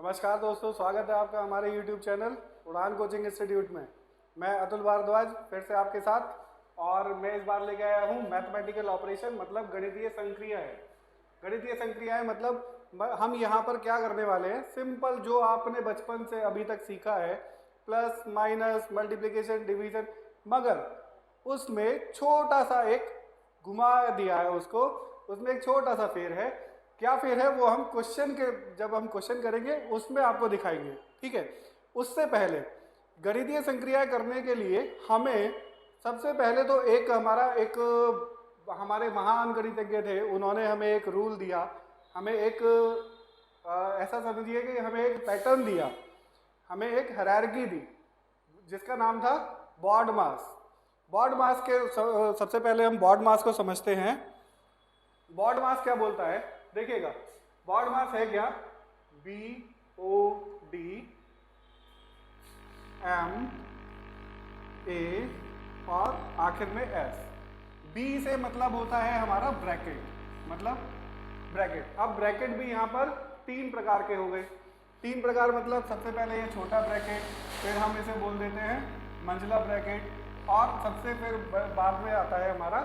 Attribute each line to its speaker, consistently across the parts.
Speaker 1: नमस्कार दोस्तों, स्वागत है आपका हमारे YouTube चैनल उड़ान कोचिंग इंस्टीट्यूट में। मैं अतुल भारद्वाज फिर से आपके साथ, और मैं इस बार लेके आया हूँ मैथमेटिकल ऑपरेशन, मतलब गणितीय संक्रियाएं। गणितीय संक्रियाएं मतलब हम यहाँ पर क्या करने वाले हैं, सिंपल जो आपने बचपन से अभी तक सीखा है, प्लस माइनस मल्टीप्लिकेशन डिवीजन, मगर उसमें छोटा सा एक घुमा दिया है उसको, उसमें एक छोटा सा फेर है। क्या फेर है वो हम क्वेश्चन के, जब हम क्वेश्चन करेंगे उसमें आपको दिखाएंगे, ठीक है। उससे पहले गणितीय संक्रिया करने के लिए हमें सबसे पहले तो हमारे महान गणितज्ञ थे, उन्होंने हमें एक रूल दिया, हमें एक ऐसा समझिए कि हमें एक पैटर्न दिया, हमें एक हायरार्की दी, जिसका नाम था बॉडमास। बॉडमास के सबसे पहले हम बॉडमास को समझते हैं। बॉडमास क्या बोलता है, देखिएगा, बॉडमास है क्या, BOD M A और आखिर में S। B से मतलब होता है हमारा ब्रैकेट, मतलब ब्रैकेट। अब ब्रैकेट भी यहाँ पर तीन प्रकार के हो गए। तीन प्रकार मतलब सबसे पहले ये छोटा ब्रैकेट, फिर हम इसे बोल देते हैं मंझला ब्रैकेट, और सबसे फिर बाद में आता है हमारा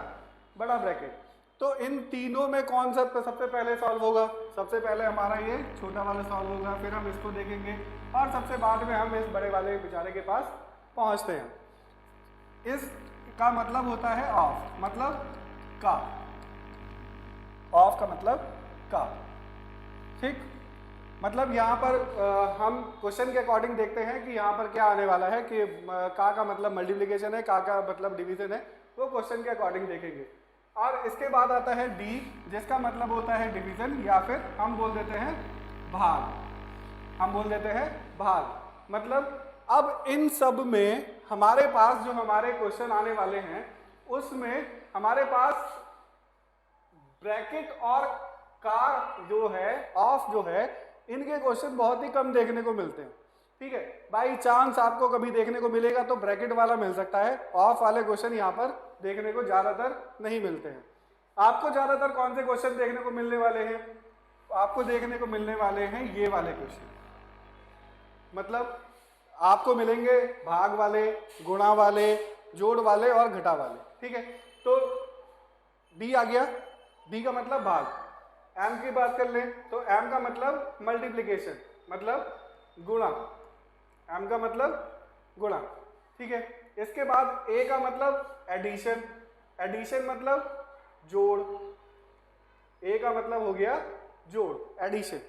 Speaker 1: बड़ा ब्रैकेट। तो इन तीनों में कौन सा सबसे पहले सॉल्व होगा, सबसे पहले हमारा ये छोटा वाला सॉल्व होगा, फिर हम इसको देखेंगे और सबसे बाद में हम इस बड़े वाले बेचारे के पास पहुंचते हैं। इसका मतलब होता है ऑफ, मतलब का, ऑफ का मतलब का, ठीक। मतलब यहाँ पर हम क्वेश्चन के अकॉर्डिंग देखते हैं कि यहाँ पर क्या आने वाला है, कि का मतलब मल्टीप्लिकेशन है, का मतलब डिवीजन है, वो क्वेश्चन के अकॉर्डिंग देखेंगे। और इसके बाद आता है डी, जिसका मतलब होता है डिवीजन, या फिर हम बोल देते हैं भाग, हम बोल देते हैं भाग। मतलब अब इन सब में हमारे पास जो हमारे क्वेश्चन आने वाले हैं, उसमें हमारे पास ब्रैकेट और का जो है, ऑफ जो है, इनके क्वेश्चन बहुत ही कम देखने को मिलते हैं, ठीक है। बाई चांस आपको कभी देखने को मिलेगा तो ब्रैकेट वाला मिल सकता है, ऑफ वाले क्वेश्चन यहाँ पर देखने को ज्यादातर नहीं मिलते हैं। आपको ज्यादातर कौन से क्वेश्चन देखने को मिलने वाले हैं, आपको देखने को मिलने वाले हैं ये वाले क्वेश्चन, मतलब आपको मिलेंगे भाग वाले, गुणा वाले, जोड़ वाले और घटा वाले, ठीक है। तो डी आ गया, डी का मतलब भाग। एम की बात कर लें तो एम का मतलब मल्टीप्लिकेशन, मतलब गुणा, एम का मतलब गुणा, ठीक है। इसके बाद ए का मतलब एडिशन, एडिशन मतलब जोड़, ए का मतलब हो गया जोड़, एडिशन।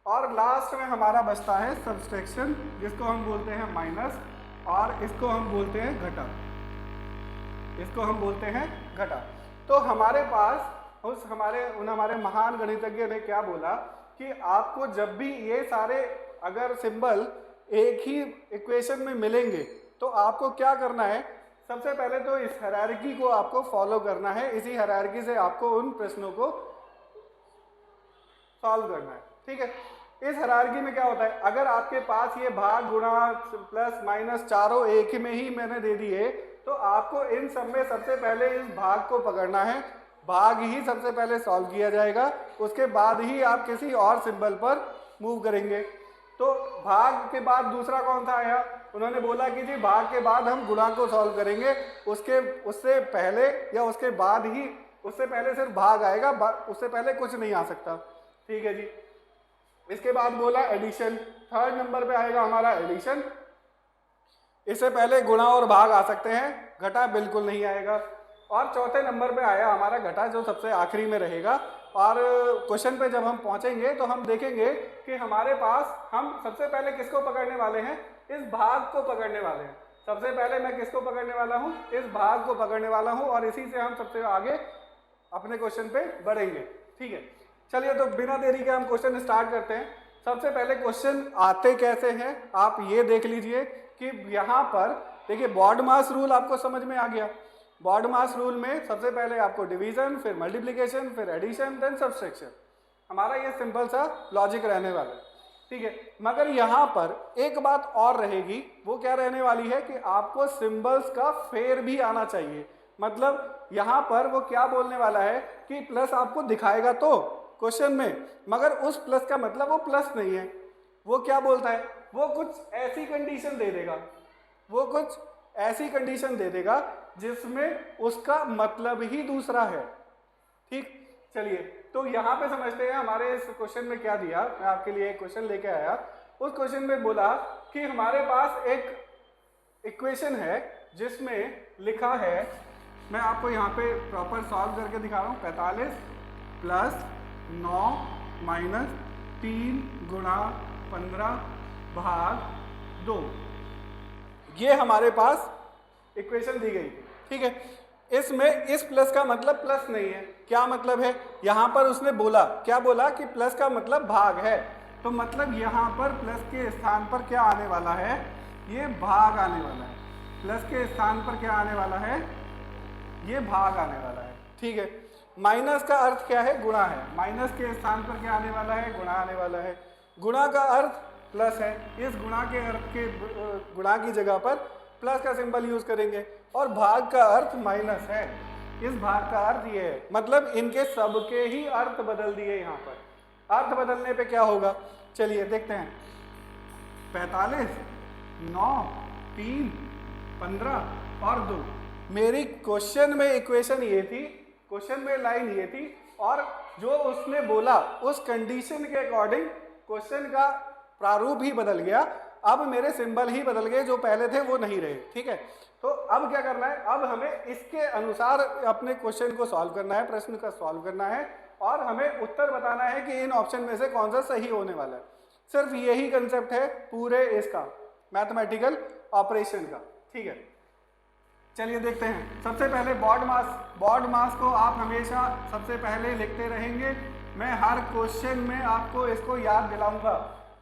Speaker 1: और लास्ट में हमारा बचता है सब्सट्रैक्शन, जिसको हम बोलते हैं माइनस, और इसको हम बोलते हैं घटा, इसको हम बोलते हैं घटा। तो हमारे पास हमारे महान गणितज्ञ ने क्या बोला कि आपको जब भी ये सारे अगर सिंबल एक ही इक्वेशन में मिलेंगे तो आपको क्या करना है, सबसे पहले तो इस हायरार्की को आपको फॉलो करना है, इसी हायरार्की से आपको उन प्रश्नों को सॉल्व करना है, ठीक है। इस हायरार्की में क्या होता है, अगर आपके पास ये भाग, गुणा, प्लस, माइनस चारों एक में ही मैंने दे दिए, तो आपको इन सब में सबसे पहले इस भाग को पकड़ना है, भाग ही सबसे पहले सॉल्व किया जाएगा, उसके बाद ही आप किसी और सिंबल पर मूव करेंगे। तो भाग के बाद दूसरा कौन सा आया, उन्होंने बोला कि जी भाग के बाद हम गुणा को सॉल्व करेंगे, उससे पहले या उसके बाद ही, उससे पहले सिर्फ भाग आएगा, उससे पहले कुछ नहीं आ सकता, ठीक है जी। इसके बाद बोला एडिशन, थर्ड नंबर पे आएगा हमारा एडिशन। इससे पहले गुणा और भाग आ सकते हैं, घटा बिल्कुल नहीं आएगा। और चौथे नंबर पे आया हमारा घटा, जो सबसे आखिरी में रहेगा। और क्वेश्चन पे जब हम पहुंचेंगे तो हम देखेंगे कि हमारे पास हम सबसे पहले किसको पकड़ने वाले हैं, इस भाग को पकड़ने वाले हैं। सबसे पहले मैं किसको पकड़ने वाला हूं, इस भाग को पकड़ने वाला हूं, और इसी से हम सबसे आगे अपने क्वेश्चन पे बढ़ेंगे, ठीक है। चलिए तो बिना देरी के हम क्वेश्चन स्टार्ट करते हैं। सबसे पहले क्वेश्चन आते कैसे हैं आप ये देख लीजिए कि यहाँ पर देखिए बॉडमास रूल आपको समझ में आ गया। बॉडमास रूल में सबसे पहले आपको डिवीजन, फिर मल्टीप्लिकेशन, फिर एडिशन, देन सब्सट्रैक्शन। हमारा ये सिंपल सा लॉजिक रहने वाला है, ठीक है। मगर यहाँ पर एक बात और रहेगी, वो क्या रहने वाली है कि आपको सिंबल्स का फेर भी आना चाहिए। मतलब यहाँ पर वो क्या बोलने वाला है कि प्लस आपको दिखाएगा तो क्वेश्चन में, मगर उस प्लस का मतलब वो प्लस नहीं है। वो क्या बोलता है, वो कुछ ऐसी कंडीशन दे देगा, वो कुछ ऐसी कंडीशन दे देगा जिसमें उसका मतलब ही दूसरा है। ठीक, चलिए तो यहाँ पे समझते हैं हमारे इस क्वेश्चन में क्या दिया। मैं आपके लिए एक क्वेश्चन लेके आया, उस क्वेश्चन में बोला कि हमारे पास एक इक्वेशन है जिसमें लिखा है, मैं आपको यहाँ पे प्रॉपर सॉल्व करके दिखा रहा हूँ, 45 प्लस 9 माइनस 3 गुणा 15 भाग 2, ये हमारे पास इक्वेशन दी गई थी। ठीक है, इसमें इस प्लस का मतलब प्लस नहीं है, क्या मतलब है, यहाँ पर उसने बोला, क्या बोला कि प्लस का मतलब भाग है, तो मतलब यहाँ पर प्लस के स्थान पर क्या आने वाला है, ये भाग आने वाला है। प्लस के स्थान पर क्या आने वाला है, ये भाग आने वाला है। ठीक है, माइनस का अर्थ क्या है, गुणा है, माइनस के स्थान पर क्या आने वाला है, गुणा आने वाला है। गुणा का अर्थ प्लस है, इस गुणा के अर्थ के गुणा की जगह पर प्लस का सिंबल यूज करेंगे, और भाग का अर्थ माइनस है, इस भाग का अर्थ ये है, मतलब इनके सबके ही अर्थ बदल दिए। यहाँ पर अर्थ बदलने पे क्या होगा, चलिए देखते हैं। 45 9 3 15 और 2, मेरी क्वेश्चन में इक्वेशन ये थी, क्वेश्चन में लाइन ये थी, और जो उसने बोला उस कंडीशन के अकॉर्डिंग क्वेश्चन का प्रारूप ही बदल गया। अब मेरे सिंबल ही बदल गए, जो पहले थे वो नहीं रहे। ठीक है, तो अब क्या करना है, अब हमें इसके अनुसार अपने क्वेश्चन को सॉल्व करना है, प्रश्न का सॉल्व करना है, और हमें उत्तर बताना है कि इन ऑप्शन में से कौन सा सही होने वाला है। सिर्फ यही कंसेप्ट है पूरे इसका मैथमेटिकल ऑपरेशन का। ठीक है, चलिए देखते हैं। सबसे पहले बॉड मास को आप हमेशा सबसे पहले लिखते रहेंगे। मैं हर क्वेश्चन में आपको इसको याद दिलाऊंगा,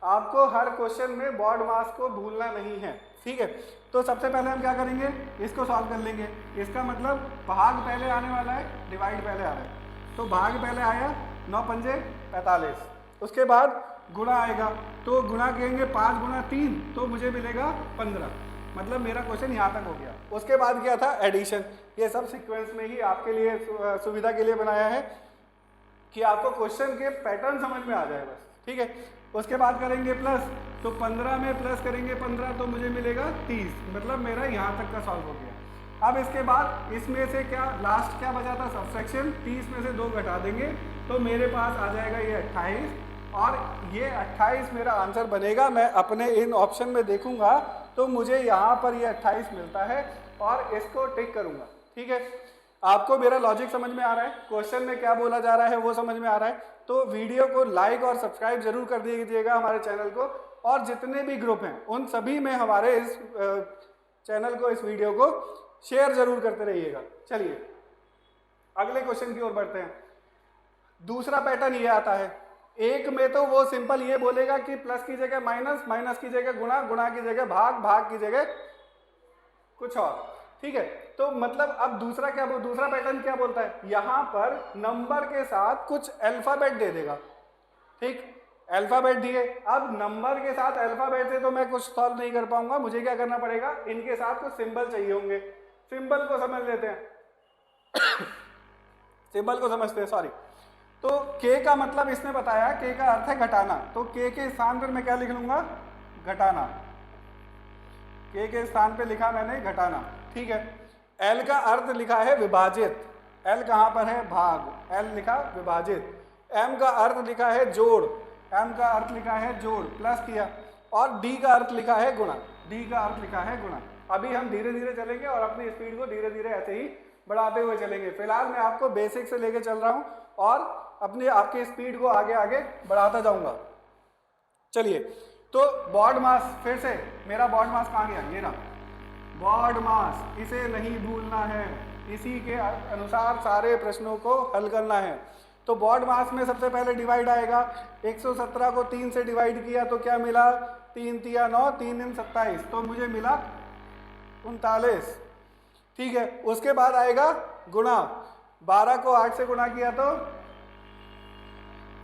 Speaker 1: आपको हर क्वेश्चन में बॉड मास को भूलना नहीं है। ठीक है, तो सबसे पहले हम क्या करेंगे, इसको सॉल्व कर लेंगे। इसका मतलब भाग पहले आने वाला है, डिवाइड पहले आ रहा है, तो भाग पहले आया 9 पंजे 45, उसके बाद गुणा आएगा, तो गुणा करेंगे 5 गुणा 3, तो मुझे मिलेगा 15, मतलब मेरा क्वेश्चन यहाँ तक हो गया। उसके बाद क्या था, एडिशन। ये सब सीक्वेंस में ही आपके लिए सुविधा के लिए बनाया है कि आपको क्वेश्चन के पैटर्न समझ में आ जाए बस। ठीक है, उसके बाद करेंगे प्लस, तो 15 में प्लस करेंगे 15, तो मुझे मिलेगा 30, मतलब मेरा यहाँ तक का सॉल्व हो गया। अब इसके बाद इसमें से क्या लास्ट क्या बचा था, सबट्रैक्शन, 30 में से 2 घटा देंगे, तो मेरे पास आ जाएगा ये 28, और ये 28 मेरा आंसर बनेगा। मैं अपने इन ऑप्शन में देखूंगा तो मुझे यहाँ पर ये 28 मिलता है, और इसको टिक करूंगा। ठीक है, आपको मेरा लॉजिक समझ में आ रहा है, क्वेश्चन में क्या बोला जा रहा है वो समझ में आ रहा है, तो वीडियो को लाइक और सब्सक्राइब जरूर कर दीजिएगा हमारे चैनल को, और जितने भी ग्रुप हैं उन सभी में हमारे इस चैनल को, इस वीडियो को शेयर जरूर करते रहिएगा। चलिए अगले क्वेश्चन की ओर बढ़ते हैं। दूसरा पैटर्न ये आता है, एक में तो वो सिंपल ये बोलेगा कि प्लस की जगह माइनस, माइनस की जगह गुणा, गुणा की जगह भाग, भाग की जगह कुछ और। ठीक है, तो मतलब अब दूसरा पैटर्न क्या बोलता है, यहाँ पर नंबर के साथ कुछ अल्फाबेट दे देगा। ठीक, अल्फाबेट दिए, अब नंबर के साथ अल्फाबेट से तो मैं कुछ सॉल्व नहीं कर पाऊंगा, मुझे क्या करना पड़ेगा, इनके साथ कुछ सिंबल चाहिए होंगे। सिंबल को समझ लेते हैं सिंबल को समझते हैं, सॉरी। तो k का मतलब इसने बताया, k का अर्थ है घटाना, तो k के स्थान पर मैं क्या लिख लूंगा, घटाना। k के स्थान पे लिखा मैंने घटाना। ठीक है, l का अर्थ लिखा है विभाजित, l कहाँ पर है, भाग, l लिखा विभाजित। m का अर्थ लिखा है जोड़, m का अर्थ लिखा है जोड़, प्लस किया, और d का अर्थ लिखा है गुणा, d का अर्थ लिखा है गुणा। अभी हम धीरे धीरे चलेंगे और अपनी स्पीड को धीरे धीरे ऐसे ही बढ़ाते हुए चलेंगे। फिलहाल मैं आपको बेसिक से लेके चल रहा हूँ और अपनी आपकी स्पीड को आगे आगे बढ़ाता जाऊंगा। चलिए, तो बॉड मास, फिर से मेरा बॉड मास कहाँ गया, ये रहा बॉड मास, इसे नहीं भूलना है, इसी के अनुसार सारे प्रश्नों को हल करना है। तो बॉड मास में सबसे पहले डिवाइड आएगा, 117 को 3 से डिवाइड किया तो क्या मिला, 3 तिया 9, 3 दिन 27, तो मुझे मिला 39। ठीक है, उसके बाद आएगा गुणा, 12 को 8 से गुणा किया तो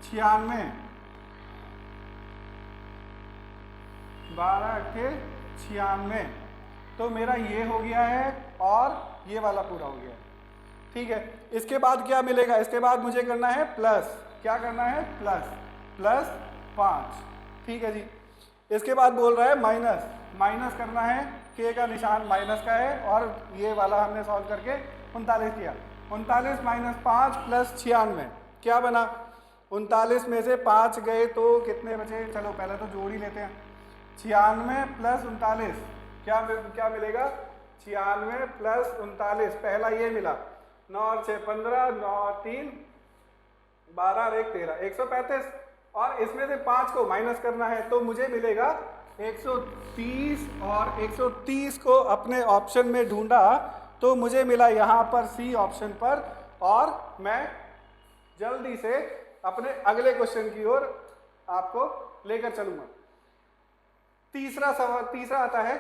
Speaker 1: 96, 12 के 96, तो मेरा ये हो गया है और ये वाला पूरा हो गया। ठीक है, इसके बाद क्या मिलेगा, इसके बाद मुझे करना है प्लस, क्या करना है, प्लस 5। ठीक है जी, इसके बाद बोल रहा है माइनस, माइनस करना है, के का निशान माइनस का है, और ये वाला हमने सॉल्व करके 39 किया। 39 माइनस 5 प्लस 96 क्या बना? 39 में से 5 गए तो कितने बचे? चलो पहले तो जोड़ ही लेते हैं। 96 प्लस 39 क्या मिलेगा? 96 प्लस 39, पहला ये मिला, 9 और 6 15, 9 और 3 12 और 1 13, 135, और इसमें से 5 को माइनस करना है तो मुझे मिलेगा 130, और 130 को अपने ऑप्शन में ढूंढा तो मुझे मिला यहाँ पर सी ऑप्शन पर, और मैं जल्दी से अपने अगले क्वेश्चन की ओर आपको लेकर चलूंगा। तीसरा सवाल, तीसरा आता है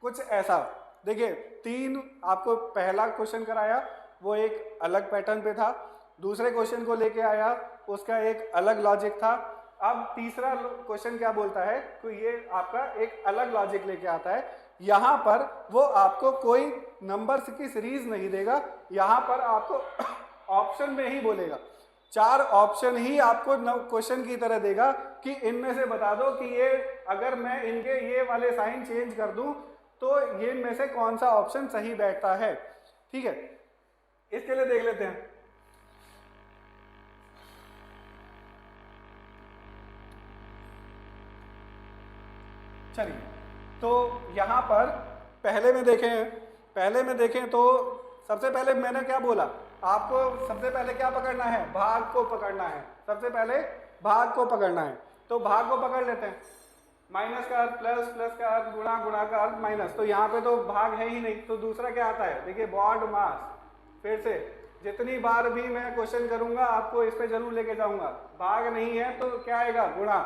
Speaker 1: कुछ ऐसा, देखिए 3 आपको पहला क्वेश्चन कराया वो एक अलग पैटर्न पे था, दूसरे क्वेश्चन को लेके आया उसका एक अलग लॉजिक था, अब तीसरा क्वेश्चन क्या बोलता है तो ये आपका एक अलग लॉजिक लेके आता है। यहाँ पर वो आपको कोई नंबर्स की सीरीज नहीं देगा, यहाँ पर आपको ऑप्शन में ही बोलेगा, 4 ऑप्शन ही आपको क्वेश्चन की तरह देगा कि इनमें से बता दो कि ये अगर मैं इनके ये वाले साइन चेंज कर दूं तो ये में से कौन सा ऑप्शन सही बैठता है। ठीक है, इसके लिए देख लेते हैं। चलिए, तो यहाँ पर पहले में देखें तो सबसे पहले मैंने क्या बोला आपको, सबसे पहले क्या पकड़ना है? भाग को पकड़ना है, सबसे पहले भाग को पकड़ना है। तो भाग को पकड़ लेते हैं, माइनस का अर्थ प्लस, प्लस का अर्थ गुणा, गुणा का अर्थ माइनस, तो यहाँ पे तो भाग है ही नहीं, तो दूसरा क्या आता है? देखिए बॉड मास, फिर से जितनी बार भी मैं क्वेश्चन करूंगा आपको इस पे जरूर लेके जाऊंगा, भाग नहीं है तो क्या आएगा? गुणा,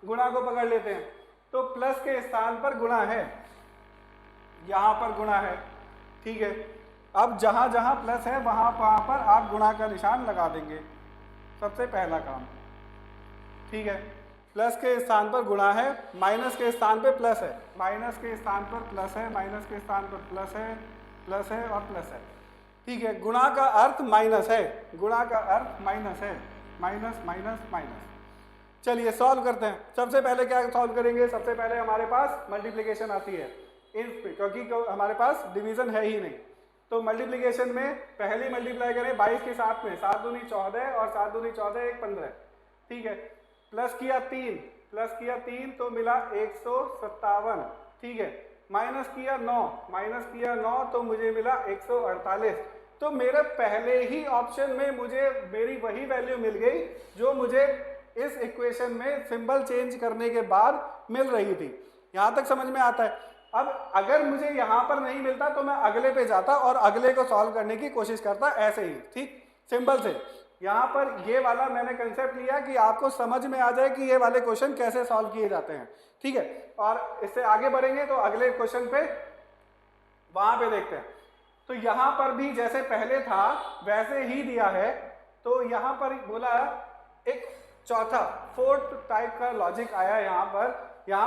Speaker 1: गुणा को पकड़ लेते हैं, तो प्लस के स्थान पर गुणा है, यहाँ पर गुणा है। ठीक है, अब जहाँ जहाँ प्लस है वहाँ पर आप गुणा का निशान लगा देंगे, सबसे पहला काम। ठीक है, प्लस के स्थान पर गुणा है, माइनस के स्थान पे प्लस है, माइनस के स्थान पर प्लस है, माइनस के स्थान पर प्लस है, प्लस है और प्लस है। ठीक है, गुणा का अर्थ माइनस है, गुणा का अर्थ माइनस है, माइनस माइनस माइनस। चलिए सॉल्व करते हैं। सबसे पहले क्या सॉल्व करेंगे? सबसे पहले हमारे पास मल्टीप्लिकेशन आती है इन पे, क्योंकि हमारे पास डिवीजन है ही नहीं, तो मल्टीप्लिकेशन में पहली मल्टीप्लाई करें 22 के साथ में, 7 दूनी 14 और 7 दूनी 14 1 15। ठीक है, प्लस किया 3 तो मिला 157। ठीक है, माइनस किया 9 तो मुझे मिला 148। तो मेरे पहले ही ऑप्शन में मुझे मेरी वही वैल्यू मिल गई जो मुझे इस इक्वेशन में सिंबल चेंज करने के बाद मिल रही थी। यहां तक समझ में आता है? अब अगर मुझे यहां पर नहीं मिलता तो मैं अगले पे जाता और अगले को सॉल्व करने की कोशिश करता, ऐसे ही। ठीक, सिंपल से यहाँ पर ये वाला मैंने कंसेप्ट लिया कि आपको समझ में आ जाए कि ये वाले क्वेश्चन कैसे सॉल्व किए जाते हैं। ठीक है, और इससे आगे बढ़ेंगे तो अगले क्वेश्चन पे वहां पे देखते हैं। तो यहाँ पर भी जैसे पहले था वैसे ही दिया है, तो यहाँ पर बोला एक चौथा 4th टाइप का लॉजिक आया यहाँ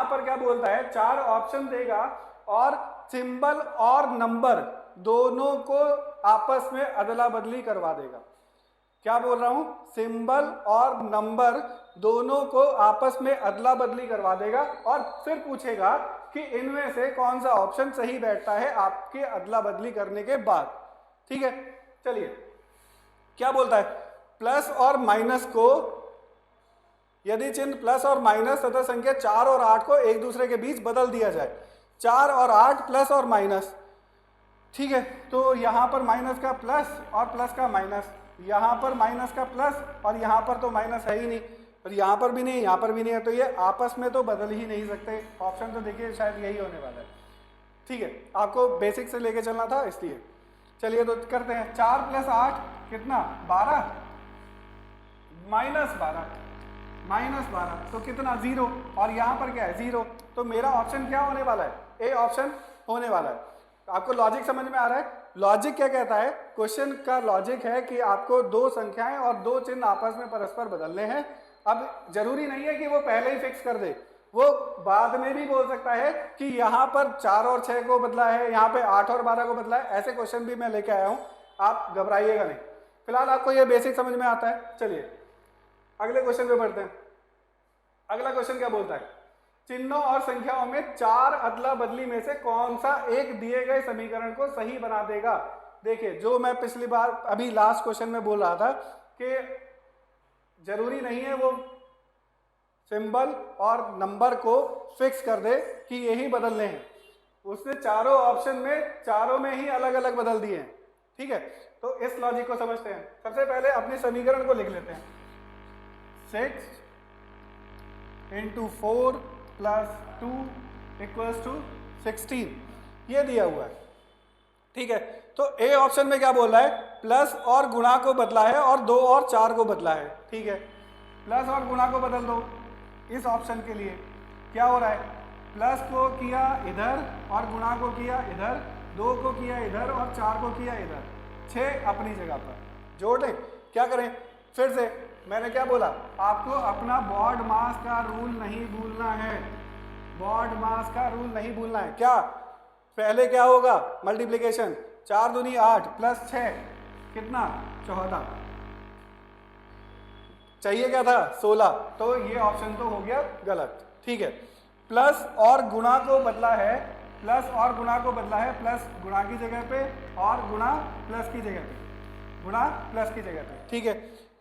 Speaker 1: पर क्या बोलता है? 4 ऑप्शन देगा और सिंबल और नंबर दोनों को आपस में अदला बदली करवा देगा। क्या बोल रहा हूं? सिंबल और नंबर दोनों को आपस में अदला बदली करवा देगा और फिर पूछेगा कि इनमें से कौन सा ऑप्शन सही बैठता है आपके अदला बदली करने के बाद। ठीक है, चलिए क्या बोलता है? प्लस और माइनस को, यदि चिन्ह प्लस और माइनस तथा संख्या 4 और 8 को एक दूसरे के बीच बदल दिया जाए, 4 और 8 प्लस और माइनस। ठीक है, तो यहाँ पर माइनस का प्लस और प्लस का माइनस, यहाँ पर माइनस का प्लस और यहाँ पर तो माइनस है ही नहीं, और यहाँ पर भी नहीं, यहाँ पर भी नहीं है, तो ये आपस में तो बदल ही नहीं सकते। ऑप्शन तो देखिए शायद यही होने वाला है। ठीक है, आपको बेसिक से लेके चलना था इसलिए। चलिए तो करते हैं। 4 प्लस 8 कितना? 12, माइनस 12 तो कितना? 0, और यहाँ पर क्या है? 0। तो मेरा ऑप्शन क्या होने वाला है? ए ऑप्शन होने वाला है। आपको लॉजिक समझ में आ रहा है? लॉजिक क्या कहता है? क्वेश्चन का लॉजिक है कि आपको 2 संख्याएं और 2 चिन्ह आपस में परस्पर बदलने हैं। अब जरूरी नहीं है कि वो पहले ही फिक्स कर दे, वो बाद में भी बोल सकता है कि यहाँ पर 4 और 6 को बदला है, यहाँ पे 8 और 12 को बदला है। ऐसे क्वेश्चन भी मैं लेके आया हूँ, आप घबराइएगा नहीं। फिलहाल आपको ये बेसिक समझ में आता है। चलिए अगले क्वेश्चन पे बढ़ते हैं। अगला क्वेश्चन क्या बोलता है? चिन्हों और संख्याओं में 4 अदला बदली में से कौन सा एक दिए गए समीकरण को सही बना देगा। देखिए, जो मैं पिछली बार अभी लास्ट क्वेश्चन में बोल रहा था कि जरूरी नहीं है वो सिंबल और नंबर को फिक्स कर दे कि यही बदलने हैं, उसने चारों ऑप्शन में चारों में ही अलग अलग बदल दिए हैं। ठीक है, तो इस लॉजिक को समझते हैं। सबसे पहले अपने समीकरण को लिख लेते हैं। 6 × 4 + 2 = 16, ये दिया हुआ है। ठीक है, तो ए ऑप्शन में क्या बोल रहा है, प्लस और गुणा को बदला है और 2 और 4 को बदला है। ठीक है, प्लस और गुणा को बदल दो। इस ऑप्शन के लिए क्या हो रहा है, प्लस को किया इधर और गुणा को किया इधर, 2 को किया इधर और 4 को किया इधर, 6 अपनी जगह पर जोड़ लें। क्या करें, फिर से मैंने क्या बोला, आपको अपना बॉड मास का रूल नहीं भूलना है, बॉड मास का रूल नहीं भूलना है। क्या पहले क्या होगा, मल्टीप्लिकेशन, 4 दूनी 8 + 6 कितना, 14, चाहिए क्या था 16, तो ये ऑप्शन तो हो गया गलत। ठीक है, प्लस और गुणा को बदला है, प्लस और गुणा को बदला है, प्लस गुणा की जगह पे और गुणा प्लस की जगह पे, गुणा प्लस की जगह पे। ठीक है,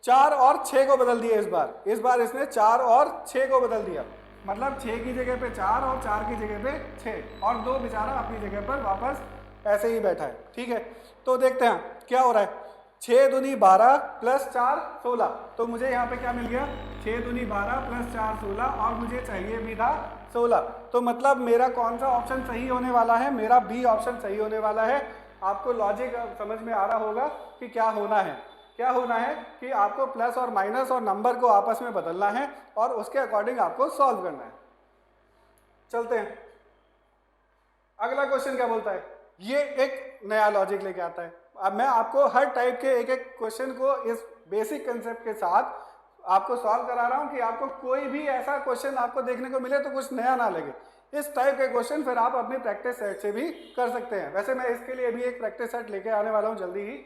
Speaker 1: 4 और 6 को बदल दिया इस बार इसने 4 और 6 को बदल दिया, मतलब 6 की जगह पे 4 और 4 की जगह पे 6 और 2 बेचारा अपनी जगह पर वापस ऐसे ही बैठा है। ठीक है, तो देखते हैं क्या हो रहा है। 6 दूनी 12 + 4 16, तो मुझे यहाँ पे क्या मिल गया, 6 दूनी 12 + 4 16 और मुझे चाहिए भी था 16। तो मतलब मेरा कौन सा ऑप्शन सही होने वाला है, मेरा बी ऑप्शन सही होने वाला है। आपको लॉजिक समझ में आ रहा होगा कि क्या होना है। क्या होना है कि आपको प्लस और माइनस और नंबर को आपस में बदलना है और उसके अकॉर्डिंग आपको सॉल्व करना है। चलते हैं, अगला क्वेश्चन क्या बोलता है, ये एक नया लॉजिक लेके आता है। अब मैं आपको हर टाइप के एक एक क्वेश्चन को इस बेसिक कंसेप्ट के साथ आपको सॉल्व करा रहा हूं कि आपको कोई भी ऐसा क्वेश्चन आपको देखने को मिले तो कुछ नया ना लगे। इस टाइप के क्वेश्चन फिर आप अपनी प्रैक्टिस सेट से भी कर सकते हैं। वैसे मैं इसके लिए भी एक प्रैक्टिस सेट लेके आने वाला हूं जल्दी ही,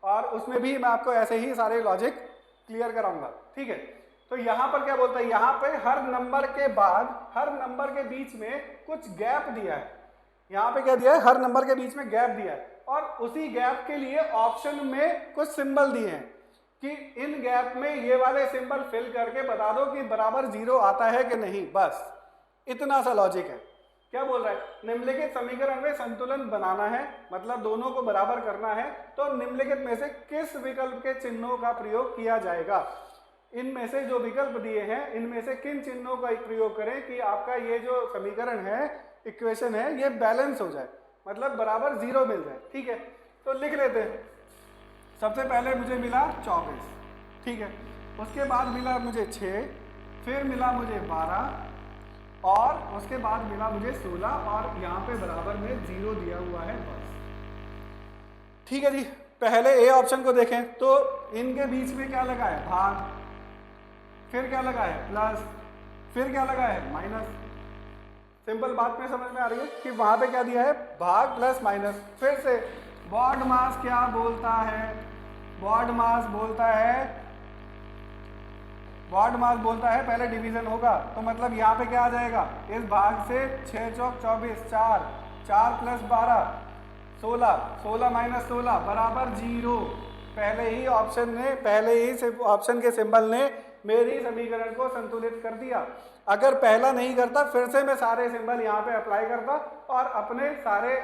Speaker 1: और उसमें भी मैं आपको ऐसे ही सारे लॉजिक क्लियर कराऊंगा। ठीक है, तो यहाँ पर क्या बोलता है, यहाँ पे हर नंबर के बाद हर नंबर के बीच में कुछ गैप दिया है। यहाँ पे क्या दिया है, हर नंबर के बीच में गैप दिया है और उसी गैप के लिए ऑप्शन में कुछ सिंबल दिए हैं कि इन गैप में ये वाले सिंबल फिल करके बता दो कि बराबर 0 आता है कि नहीं। बस इतना सा लॉजिक है। क्या बोल रहा है, निम्नलिखित समीकरण में संतुलन बनाना है, मतलब दोनों को बराबर करना है, तो निम्नलिखित में से किस विकल्प के चिन्हों का प्रयोग किया जाएगा। इनमें से जो विकल्प दिए हैं इनमें से किन चिन्हों का प्रयोग करें कि आपका ये जो समीकरण है, इक्वेशन है, ये बैलेंस हो जाए, मतलब बराबर 0 मिल जाए। ठीक है, तो लिख लेते हैं। सबसे पहले मुझे मिला 24, ठीक है, उसके बाद मिला मुझे 6, फिर मिला मुझे 12 और उसके बाद मिला मुझे 16 और यहाँ पे बराबर में 0 दिया हुआ है बस। ठीक है जी, पहले ए ऑप्शन को देखें तो इनके बीच में क्या लगा है, भाग, फिर क्या लगा है, प्लस, फिर क्या लगा है, माइनस। सिंपल बात में समझ में आ रही है कि वहां पे क्या दिया है, भाग प्लस माइनस। फिर से बॉड मास क्या बोलता है, बॉड मास बोलता है, बॉड मास बोलता है पहले डिवीजन होगा, तो मतलब यहाँ पे क्या आ जाएगा, इस भाग से 6 चौक 24, 4 + 12 16, 16 - 16 बराबर 0। पहले ही ऑप्शन के सिंबल ने मेरी समीकरण को संतुलित कर दिया। अगर पहला नहीं करता फिर से मैं सारे सिंबल यहाँ पे अप्लाई करता और अपने सारे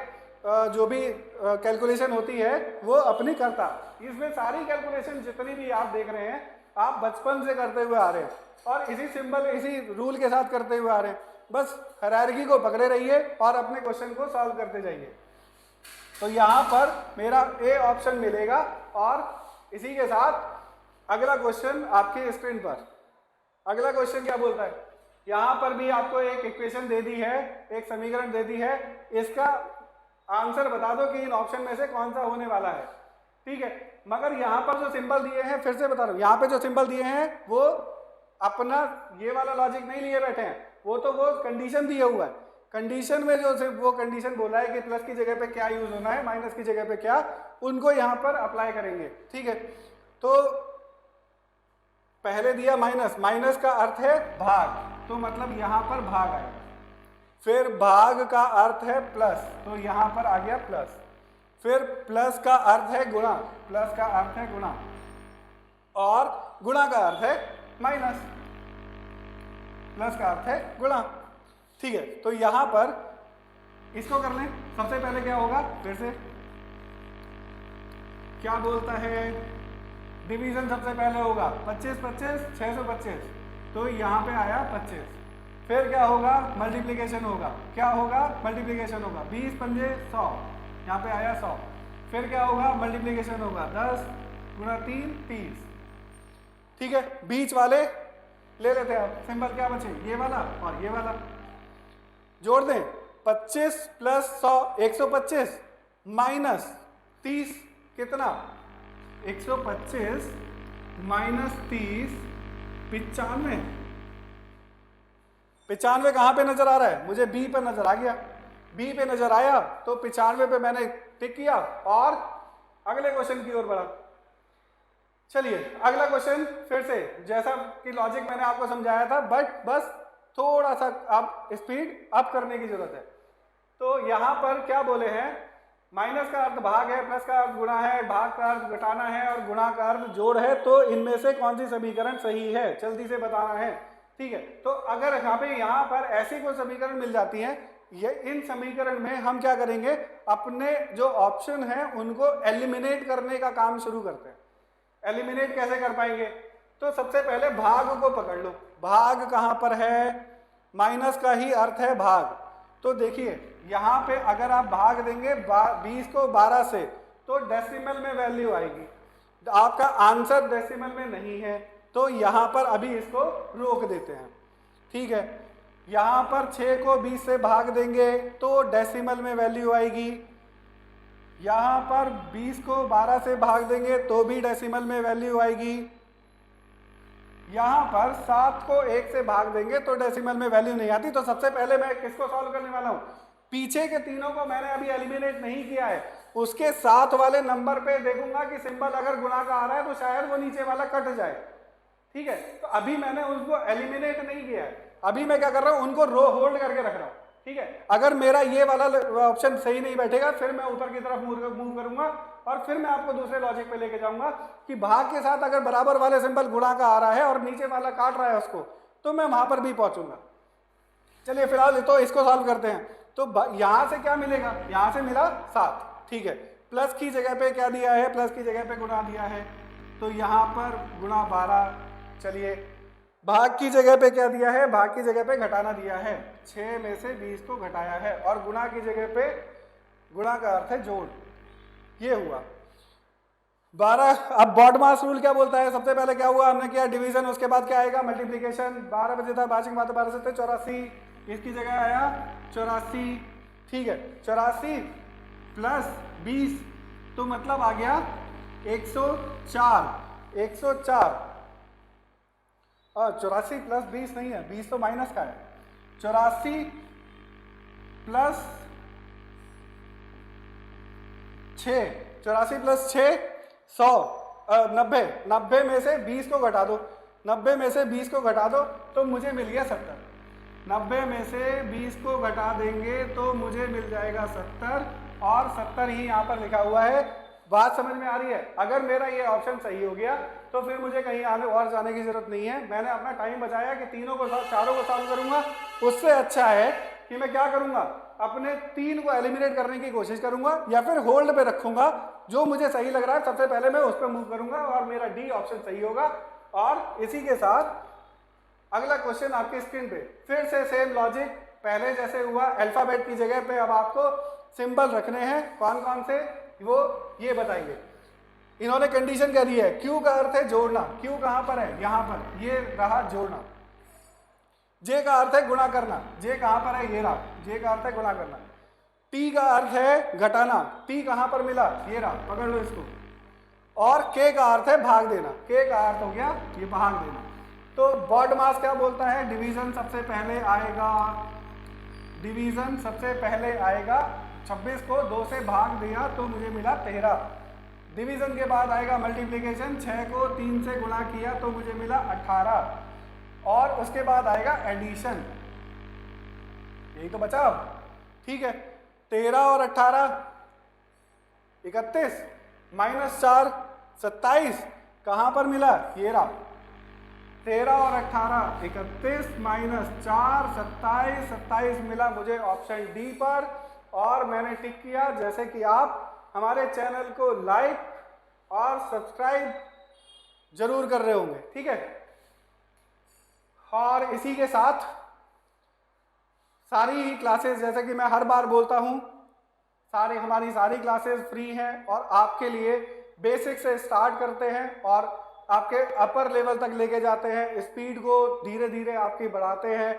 Speaker 1: जो भी कैलकुलेशन होती है वो अपनी करता। इसमें सारी कैलकुलेशन जितनी भी आप देख रहे हैं आप बचपन से करते हुए आ रहे हैं और इसी सिंबल इसी रूल के साथ करते हुए आ रहे हैं। बस हायरार्की को पकड़े रहिए और अपने क्वेश्चन को सॉल्व करते जाइए। तो यहाँ पर मेरा ए ऑप्शन मिलेगा और इसी के साथ अगला क्वेश्चन आपके स्क्रीन पर। अगला क्वेश्चन क्या बोलता है, यहाँ पर भी आपको एक इक्वेशन दे दी है, एक समीकरण दे दी है, इसका आंसर बता दो कि इन ऑप्शन में से कौन सा होने वाला है। ठीक है, मगर यहाँ पर जो सिंबल दिए हैं, फिर से बता रहा हूँ, यहाँ पे जो सिंबल दिए हैं वो अपना ये वाला लॉजिक नहीं लिए बैठे हैं, वो कंडीशन दिया हुआ है। कंडीशन में जो वो कंडीशन बोला है कि प्लस की जगह पे क्या यूज होना है, माइनस की जगह पे क्या, उनको यहाँ पर अप्लाई करेंगे। ठीक है, तो पहले दिया माइनस, माइनस का अर्थ है भाग, तो मतलब यहाँ पर भाग आएगा। फिर भाग का अर्थ है प्लस, तो यहां पर आ गया प्लस। फिर प्लस का अर्थ है गुणा, प्लस का अर्थ है गुणा, और गुणा का अर्थ है माइनस, प्लस का अर्थ है गुणा। ठीक है, तो यहां पर इसको कर लें। सबसे पहले क्या होगा, फिर से क्या बोलता है, डिवीजन सबसे पहले होगा 25 25 625, तो यहां पे आया 25। फिर क्या होगा, मल्टीप्लिकेशन होगा, क्या होगा, मल्टीप्लिकेशन होगा, 20 पंजे 100, यहाँ पे आया 100। फिर क्या होगा, मल्टीप्लिकेशन होगा, 10 गुणा 3 30। ठीक है, बीच वाले ले लेते हैं आप, सिंबल क्या बचे, ये वाला और ये वाला, जोड़ दें। 25 प्लस 100 125 माइनस 30 कितना, 125 माइनस 30 95। 95 कहां पे नजर आ रहा है, मुझे बी पे नजर आ गया। बी पे नजर आया तो 95 पे मैंने टिक किया और अगले क्वेश्चन की ओर बढ़ा। चलिए अगला क्वेश्चन, फिर से जैसा कि लॉजिक मैंने आपको समझाया था, बट बस थोड़ा सा आप स्पीड अप करने की जरूरत है। तो यहां पर क्या बोले हैं, माइनस का अर्थ भाग है, प्लस का अर्थ गुणा है, भाग का अर्थ घटाना है और गुणा का अर्थ जोड़ है, तो इनमें से कौन सी समीकरण सही है, जल्दी से बताना है। ठीक है, तो अगर यहाँ पर ऐसी कोई समीकरण मिल जाती है, ये इन समीकरण में हम क्या करेंगे, अपने जो ऑप्शन है उनको एलिमिनेट करने का काम शुरू करते हैं। एलिमिनेट कैसे कर पाएंगे, तो सबसे पहले भाग को पकड़ लो। भाग कहां पर है, माइनस का ही अर्थ है भाग। तो देखिए यहां पे अगर आप भाग देंगे 20 को 12 से, तो डेसिमल में वैल्यू आएगी। आपका आंसर डेसिमल में नहीं है, तो यहां पर अभी इसको रोक देते हैं। ठीक है, यहां पर 6 को 20 से भाग देंगे तो डेसिमल में वैल्यू आएगी। यहां पर 20 को 12 से भाग देंगे तो भी डेसिमल में वैल्यू आएगी। यहां पर 7 को 1 से भाग देंगे तो डेसिमल में वैल्यू नहीं आती। तो सबसे पहले मैं किसको सॉल्व करने वाला हूं, पीछे के तीनों को मैंने अभी एलिमिनेट नहीं किया है, उसके साथ वाले नंबर पे देखूंगा कि सिंबल अगर गुणा का आ रहा है तो शायद वो नीचे वाला कट जाए। ठीक है, तो अभी मैंने उसको एलिमिनेट नहीं किया है, अभी मैं क्या कर रहा हूं, उनको रो होल्ड करके रख रहा हूं। ठीक है, अगर मेरा ये वाला ऑप्शन सही नहीं बैठेगा फिर मैं ऊपर की तरफ मूव करूंगा और फिर मैं आपको दूसरे लॉजिक पे लेके जाऊंगा कि भाग के साथ अगर बराबर वाले सिंबल गुणा का आ रहा है और नीचे वाला काट रहा है उसको, तो मैं वहां पर भी पहुंचूंगा। चलिए फिलहाल तो इसको सॉल्व करते हैं। तो यहां से क्या मिलेगा, यहां से मिला 7। ठीक है, प्लस की जगह पे क्या दिया है, प्लस की जगह पे गुणा दिया है, तो यहां पर गुणा 12। चलिए भाग की जगह पे क्या दिया है, भाग की जगह पे घटाना दिया है, 6 में से 20 को घटाया है, और गुणा की जगह पे गुणा का अर्थ है जोड़, ये हुआ 12। अब बॉडमास रूल क्या बोलता है, सबसे पहले क्या हुआ, हमने किया डिवीजन, उसके बाद क्या आएगा, मल्टीप्लिकेशन। 12 बजे था, 5 बात 12 से 84, इसकी जगह आया 84। ठीक है, 84 प्लस 20 तो मतलब आ गया 104। 104 और 84 प्लस 20 नहीं है, 20 तो माइनस का है। 84 प्लस 6, 84 प्लस 6 100, 90। 90 में से 20 को घटा दो, 90 में से 20 को घटा दो तो मुझे मिल गया 70। 90 में से 20 को घटा देंगे तो मुझे मिल जाएगा 70, और 70 ही यहाँ पर लिखा हुआ है। बात समझ में आ रही है, अगर मेरा ये ऑप्शन सही हो गया तो फिर मुझे कहीं आने और जाने की जरूरत नहीं है। मैंने अपना टाइम बचाया कि चारों को सॉल्व करूंगा, उससे अच्छा है कि मैं क्या करूंगा, अपने 3 को एलिमिनेट करने की कोशिश करूंगा या फिर होल्ड पे रखूंगा। जो मुझे सही लग रहा है सबसे पहले मैं उस पर मूव करूंगा और मेरा डी ऑप्शन सही होगा। और इसी के साथ अगला क्वेश्चन आपकी स्क्रीन पे, फिर से सेम लॉजिक पहले जैसे हुआ, अल्फाबेट की जगह पे अब आपको सिंबल रखने हैं। कौन कौन से, वो ये बताएंगे। इन्होंने कंडीशन क्या दी है, क्यू का अर्थ है जोड़ना, क्यू कहां पर है, यहां पर, ये रहा जोड़ना। जे का अर्थ है गुणा करना, जे कहां पर है, ये रहा, जे का अर्थ है गुणा करना। टी का अर्थ है घटाना, टी कहां पर मिला, ये रहा, पकड़ लो इसको। और के का अर्थ है भाग देना, के का अर्थ हो गया ये भाग देना। तो बॉडमास क्या बोलता है, डिवीजन सबसे पहले आएगा, डिवीजन सबसे पहले आएगा। 26 को 2 से भाग दिया तो मुझे मिला 13। डिवीजन के बाद आएगा मल्टीप्लिकेशन, 6 को 3 से गुणा किया तो मुझे मिला 18, और उसके बाद आएगा एडिशन, यही तो बचा अब। ठीक है, 13 और 18 31 -4 27, कहाँ पर मिला? ये रहा, 13 और 18 31 -4 27, 27 मिला मुझे ऑप्शन डी पर, और मैंने टिक किया। जैसे कि आप हमारे चैनल को लाइक और सब्सक्राइब जरूर कर रहे होंगे। ठीक है, और इसी के साथ सारी ही क्लासेस, जैसे कि मैं हर बार बोलता हूँ, हमारी सारी क्लासेस फ्री हैं और आपके लिए बेसिक से स्टार्ट करते हैं और आपके अपर लेवल तक लेके जाते हैं, स्पीड को धीरे धीरे आपकी बढ़ाते हैं।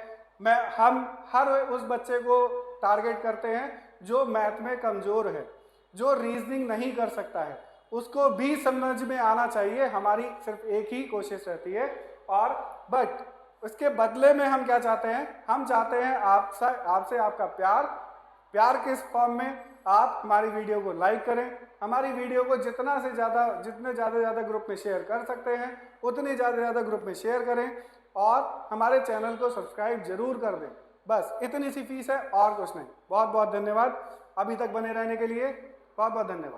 Speaker 1: हम हर उस बच्चे को टारगेट करते हैं जो मैथ में कमज़ोर है, जो रीजनिंग नहीं कर सकता है, उसको भी समझ में आना चाहिए। हमारी सिर्फ एक ही कोशिश रहती है। और बट उसके बदले में हम क्या चाहते हैं? हम चाहते हैं आपसे आपका प्यार किस फॉर्म में? आप हमारी वीडियो को लाइक करें, हमारी वीडियो को जितने ज़्यादा ग्रुप में शेयर कर सकते हैं उतने ज़्यादा ग्रुप में शेयर करें, और हमारे चैनल को सब्सक्राइब जरूर कर दें। बस इतनी सी फीस है और कुछ नहीं। बहुत बहुत धन्यवाद अभी तक बने रहने के लिए, बहुत बहुत धन्यवाद।